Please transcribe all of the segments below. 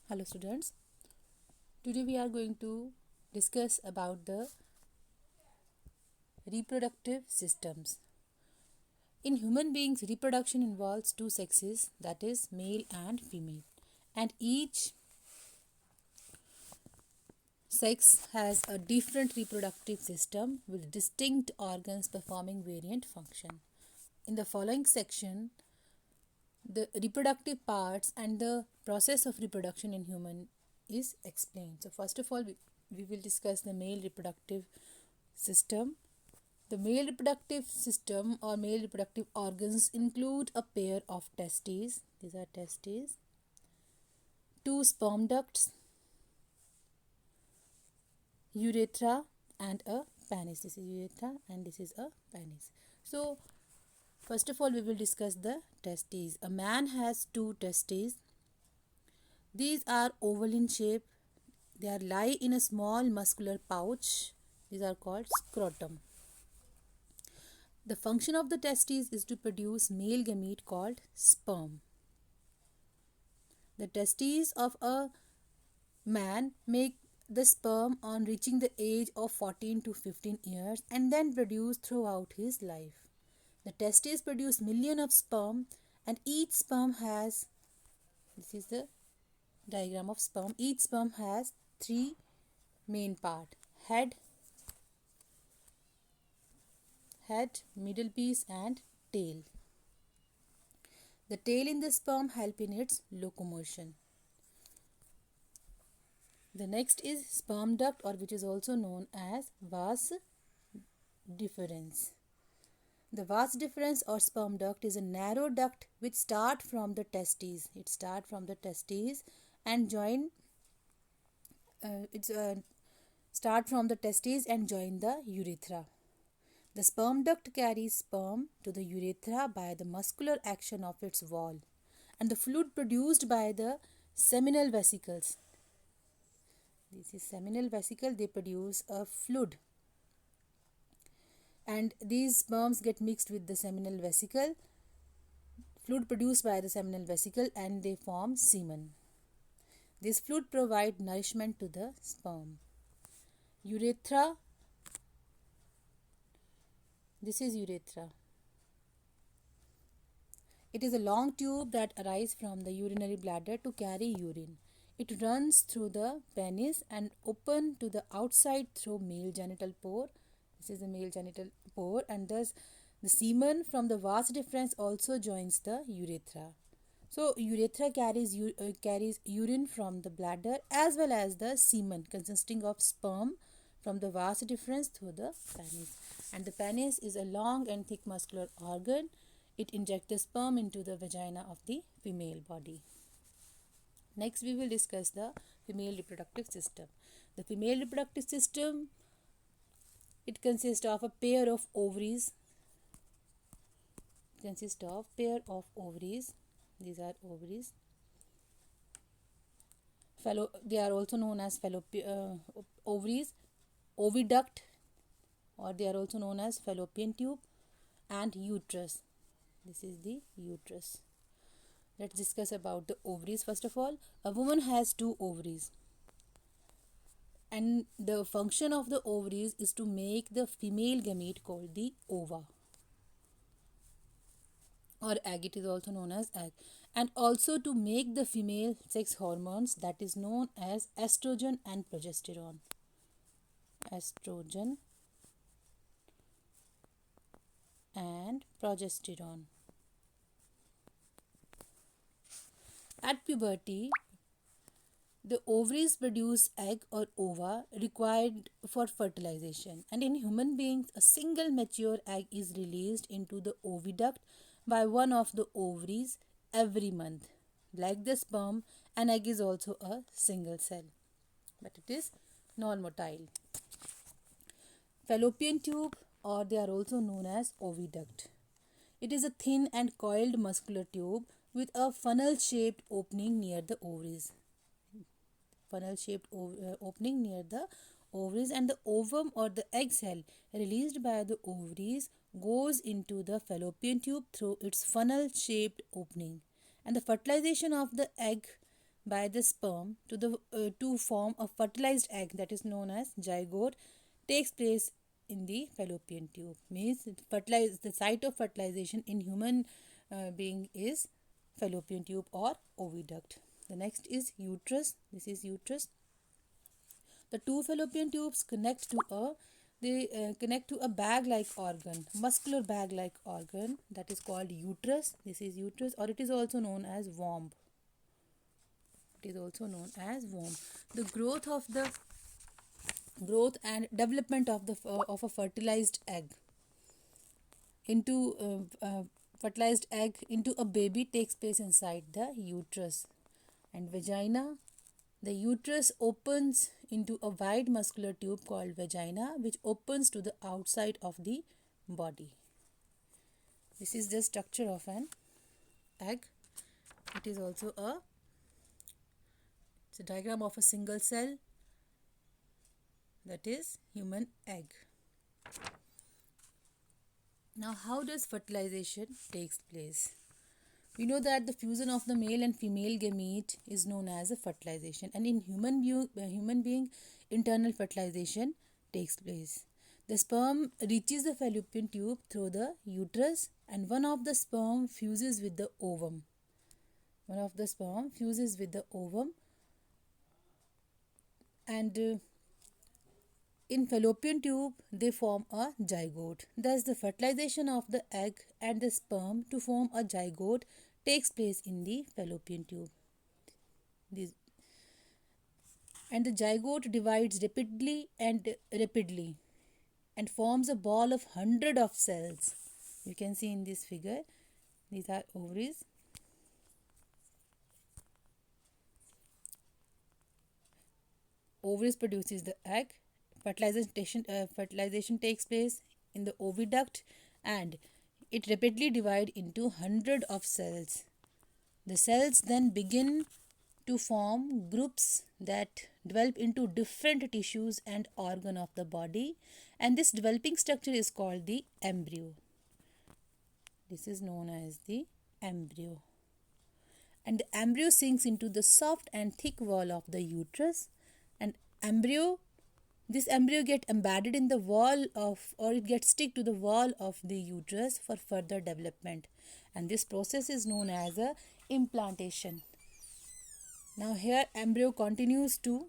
Hello students. Today we are going to discuss about the reproductive systems. In human beings, reproduction involves two sexes, that is male and female, and each sex has a different reproductive system with distinct organs performing variant function. In the following section, the reproductive parts and the process of reproduction in human is explained. So first of all, we will discuss the male reproductive system. The male reproductive system or male reproductive organs include a pair of testes. These are testes. Two sperm ducts, urethra, and a penis. This is urethra and this is a penis. So first of all, we will discuss the testes. A man has two testes. These are oval in shape. They are lie in a small muscular pouch. These are called scrotum. The function of the testes is to produce male gamete called sperm. The testes of a man make the sperm on reaching the age of 14 to 15 years and then produce throughout his life. The testes produce millions of sperm and each sperm has, this is the diagram of sperm, each sperm has three main parts: head, middle piece and tail. The tail in the sperm help in its locomotion. The next is sperm duct, or which is also known as vas deferens. The vas deferens or sperm duct is a narrow duct which start from the testes. It start from the testes and join. Start from the testes and join the urethra. The sperm duct carries sperm to the urethra by the muscular action of its wall, and the fluid produced by the seminal vesicles. This is seminal vesicle, they produce a fluid. And these sperms get mixed with the seminal vesicle, fluid produced by the seminal vesicle, and they form semen. This fluid provides nourishment to the sperm. Urethra. This is urethra. It is a long tube that arises from the urinary bladder to carry urine. It runs through the penis and open to the outside through male genital pore. This is the male genital pore, and thus the semen from the vas deferens also joins the urethra. So urethra carries urine from the bladder as well as the semen consisting of sperm from the vas deferens through the penis. And the penis is a long and thick muscular organ. It injects the sperm into the vagina of the female body. Next, we will discuss the female reproductive system. The female reproductive system, it consists of a pair of ovaries. These are ovaries. They are also known as ovaries, oviduct, or they are also known as fallopian tube, and uterus. This is the uterus. Let's discuss about the ovaries. First of all, a woman has two ovaries, and the function of the ovaries is to make the female gamete called the ova, or egg. It is also known as egg, and also to make the female sex hormones, that is known as estrogen and progesterone. Estrogen and progesterone. At puberty, the ovaries produce egg or ova required for fertilization, and in human beings a single mature egg is released into the oviduct by one of the ovaries every month. Like the sperm, an egg is also a single cell, but it is non-motile. Fallopian tube, or they are also known as oviduct. It is a thin and coiled muscular tube with a funnel-shaped opening near the ovaries. Opening near the ovaries, and the ovum or the egg cell released by the ovaries goes into the fallopian tube through its funnel-shaped opening, and the fertilization of the egg by the sperm to form a fertilized egg that is known as zygote takes place in the fallopian tube. Means the site of fertilization in human being is fallopian tube or oviduct. The next is uterus. This is uterus. The two fallopian tubes connect to a bag-like organ, muscular bag-like organ that is called uterus. This is uterus, or it is also known as womb. It is also known as womb. The growth and development of a fertilized egg into a baby takes place inside the uterus and vagina. The uterus opens into a wide muscular tube called vagina, which opens to the outside of the body. This is the structure of an egg. It is also it's a diagram of a single cell, that is human egg. Now, how does fertilization takes place? We know that the fusion of the male and female gamete is known as a fertilization, and in human being internal fertilization takes place. The sperm reaches the fallopian tube through the uterus, and one of the sperm fuses with the ovum. And in fallopian tube they form a zygote. Thus, the fertilization of the egg and the sperm to form a zygote takes place in the fallopian tube. And the zygote divides rapidly and forms a ball of 100 of cells. You can see in this figure, these are ovaries. Ovaries produces the egg. Fertilization takes place in the oviduct and it rapidly divides into 100 of cells. The cells then begin to form groups that develop into different tissues and organs of the body, and this developing structure is called the embryo. This is known as the embryo. And the embryo sinks into the soft and thick wall of the uterus, and this embryo gets embedded in the wall it gets stick to the wall of the uterus for further development, and this process is known as a implantation. Now here embryo continues to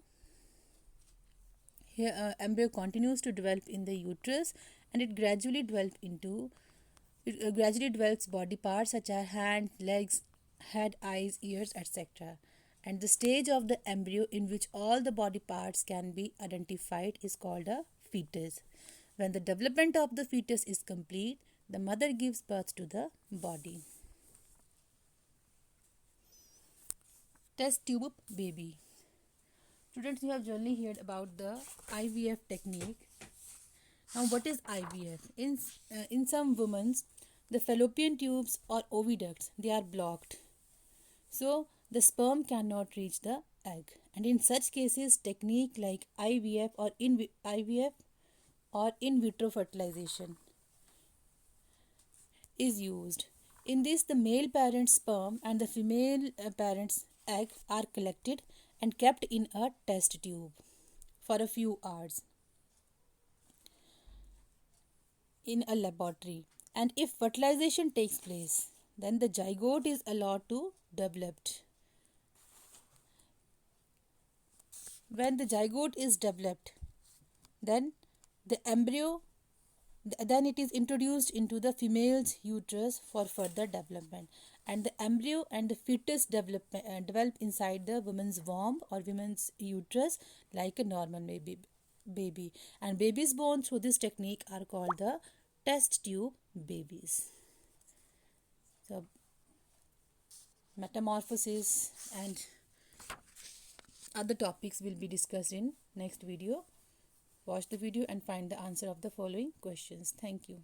develop in the uterus, and it gradually develops body parts such as hand, legs, head, eyes, ears, etc. And the stage of the embryo in which all the body parts can be identified is called a fetus. When the development of the fetus is complete, the mother gives birth to the body. Test tube baby. Students, you have generally heard about the IVF technique. Now, what is IVF? In some women, the fallopian tubes or oviducts, they are blocked. So, the sperm cannot reach the egg. And in such cases, technique like IVF or in vitro fertilization is used. In this, the male parent's sperm and the female parent's egg are collected and kept in a test tube for a few hours in a laboratory. And if fertilization takes place, then the zygote is allowed to develop. When the zygote is developed, then it is introduced into the female's uterus for further development, and the embryo and the fetus develop inside the woman's womb or woman's uterus like a normal baby. And babies born through this technique are called the test tube babies. So, metamorphosis and other topics will be discussed in next video. Watch the video and find the answer of the following questions. Thank you.